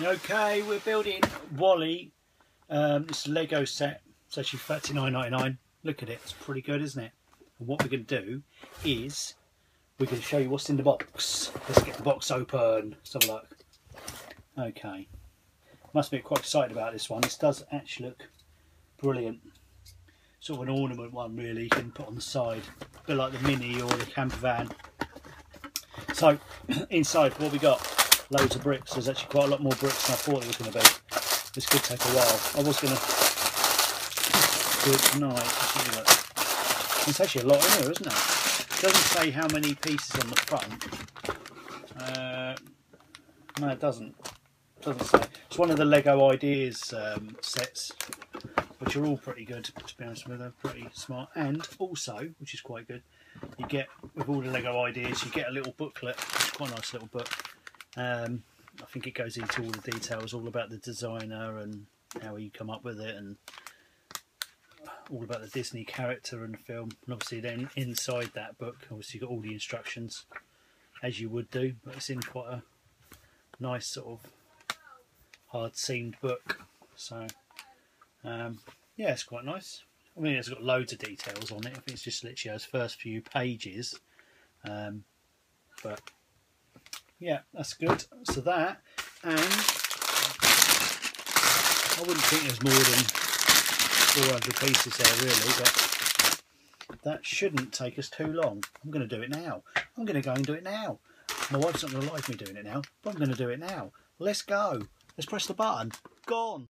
Okay, we're building WALL.E. This Lego set. It's actually $39.99. Look at it, it's pretty good, isn't it? And what we're going to do is we're going to show you what's in the box. Let's get the box open. Let's have a look. Okay, must be quite excited about this one. This does actually look brilliant. Sort of an ornament one, really. You can put on the side, a bit like the Mini or the camper van. So inside, what we got? Loads of bricks. There's actually quite a lot more bricks than I thought it was going to be. This could take a while. I was going to do it tonight. There's actually a lot in here, isn't it? It doesn't say how many pieces on the front. No, it doesn't. It doesn't say. It's one of the Lego Ideas sets, which are all pretty good, to be honest with you. They're pretty smart. And also, which is quite good, you get, with all the Lego Ideas, you get a little booklet. It's quite a nice little book. I think it goes into all the details, all about the designer and how he come up with it, and all about the Disney character in the film. And obviously then inside that book, obviously you've got all the instructions, as you would do, but it's in quite a nice sort of hard seamed book. So yeah, it's quite nice. I mean, it's got loads of details on it. I think it's just literally those first few pages, but yeah, that's good. So that, and I wouldn't think there's more than 400 pieces there really, but that shouldn't take us too long. I'm going to do it now. I'm going to go and do it now. My wife's not going to like me doing it now, but I'm going to do it now. Let's go. Let's press the button. Go on.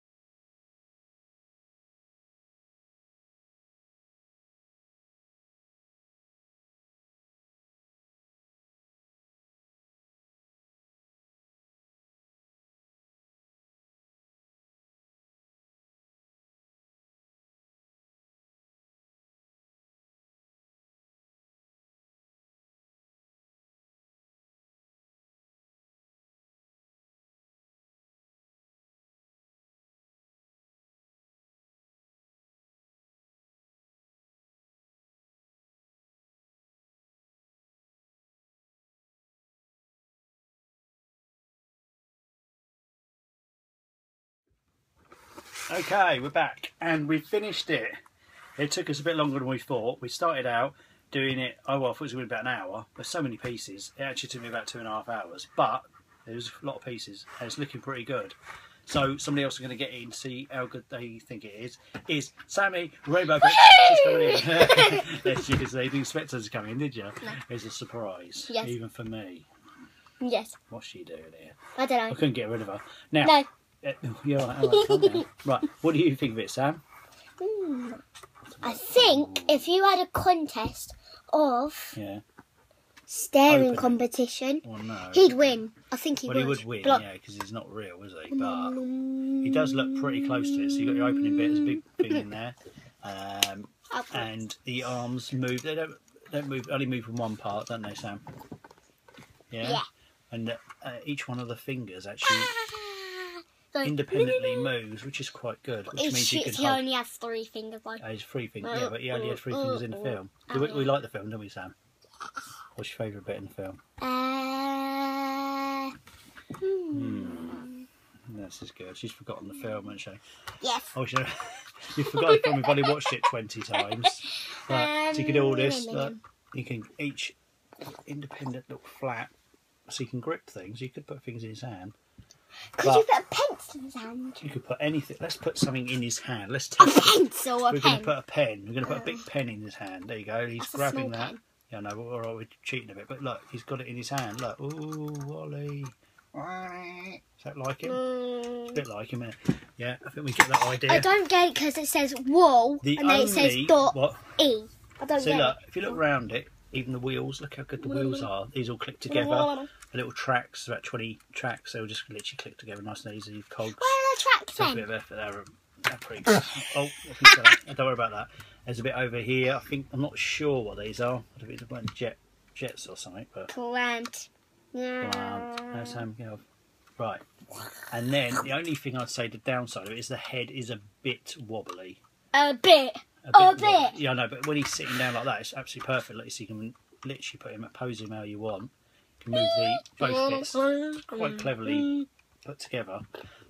Okay, we're back and we've finished it. It took us a bit longer than we thought. We started out doing it, oh well, I thought it was going to be about an hour. There's so many pieces. It actually took me about 2.5 hours, but there was a lot of pieces and it's looking pretty good. So somebody else is going to get in, see how good they think it is Sammy, Rainbow Brick. She's coming in. Yes, you didn't expect her to come in, did you? No. It's a surprise, yes. Even for me. Yes. What's she doing here? I don't know. I couldn't get rid of her. Now, no. You're right, calm down. Right, what do you think of it, Sam? I think if you had a contest of staring competition, he'd win. I think he would. Well, he would win, yeah, because he's not real, is he? But he does look pretty close to it. So you've got your opening bit, there's a big thing in there. And the arms move. They don't move, only move from one part, don't they, Sam? Yeah? And each one of the fingers actually independently moves, which is quite good. Which means you can he only has 3 fingers, though. He's 3 fingers, yeah, but he only had 3 fingers in the film. We like the film, don't we, Sam? What's your favourite bit in the film? This is good. She's forgotten the film, hasn't she? Yes. Oh, you've forgotten the film. We've only watched it 20 times. Right, so you can do all this. You can each independent look flat, so you can grip things. You could put things in his hand. Could you put a pencil in his hand? You could put anything. Let's put something in his hand. Let's test a pencil, We're going to put a pen. We're going to put a big pen in his hand. There you go. He's grabbing that. Pen. Yeah, no, we're cheating a bit. But look, he's got it in his hand. Look. Ooh, WALL.E. Is that like him? It's a bit like him, isn't it? Yeah, I think we get that idea. I don't get it because it says wall and then it says dot E. I don't get it. Look, if you look round it, even the wheels, look how good the wheels are. These all click together. The little tracks, about 20 tracks, they'll just literally click together nice and easy. Cogs. Where are the tracks then? A bit of effort there. They're pretty good. Oh, don't worry about that. There's a bit over here. I think, I'm not sure what these are. I don't think they're jets or something. But plant. No, Sam, you know. Right. And then the only thing I'd say the downside of it is the head is a bit wobbly. A bit. Yeah, I know, but when he's sitting down like that, it's absolutely perfect. Like, so you can literally pose him how you want. You can move both bits quite cleverly put together.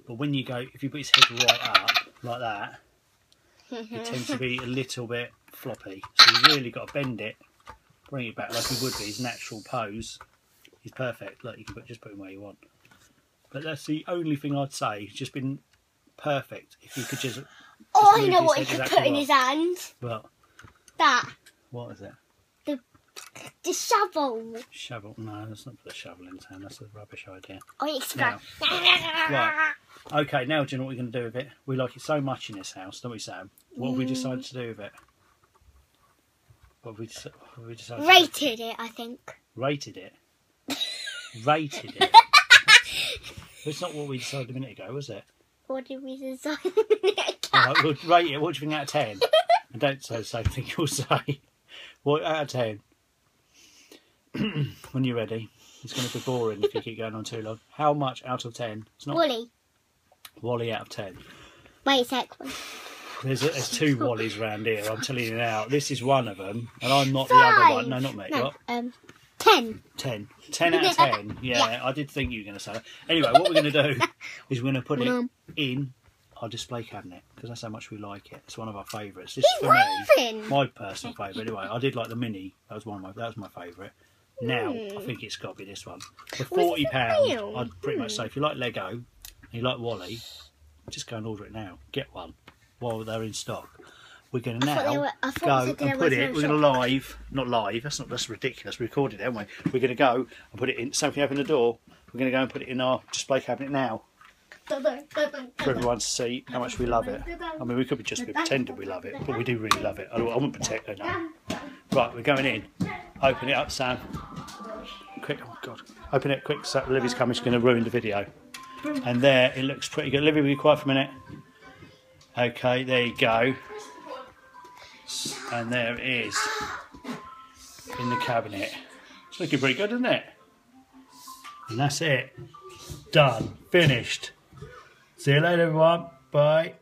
But when you go, if you put his head right up like that, it tends to be a little bit floppy. So you really got to bend it, bring it back like he would be. His natural pose is perfect. Look, you can just put him where you want. But that's the only thing I'd say. It's just been perfect. If you could just I know what he could put in his hand. What? That. What is it? The shovel. Shovel? No, let's not put a shovel in his hand. That's a rubbish idea. I explain. Right. Okay, now do you know what we're going to do with it? We like it so much in this house, don't we, Sam? What have we decided to do with it? What have we decided Rated it, I think. Rated it? Rated it? That's not what we decided a minute ago, was it? What did we decide? Right, we'll rate it. What do you think out of 10? I don't say the same thing you'll say. What out of 10? When you're ready. It's going to be boring if you keep going on too long. How much out of 10? It's not WALL.E. WALL.E out of 10. Wait a sec. There's 2 WALL.Es around here, I'm telling you now. This is one of them, and I'm not the other one. No, not me. No, what? 10. 10. 10 out of 10. Yeah, I did think you were going to say that. Anyway, what we're going to do is we're going to put it in our display cabinet, because that's how much we like it. It's one of our favourites. This is for me, my personal favourite. Anyway, I did like the mini. That was my favourite. Now, I think it's got to be this one. For £40, I'd pretty much say if you like Lego and you like WALL.E, just go and order it now. Get one while they're in stock. We're going to now go and put it. We're going to not live. That's ridiculous. We recorded it, haven't we? We're going to go and put it in. So if you open the door, we're going to go and put it in our display cabinet now for everyone to see how much we love it. I mean, we could just pretend we love it, but we do really love it. I wouldn't pretend. No. Right, we're going in. Open it up, Sam. Quick, oh God. Open it quick, so Livy's coming, she's going to ruin the video. And there, it looks pretty good. Livy, will you be quiet for a minute? Okay, there you go. And there it is. In the cabinet. It's looking pretty good, isn't it? And that's it. Done. Finished. See you later, everyone. Bye.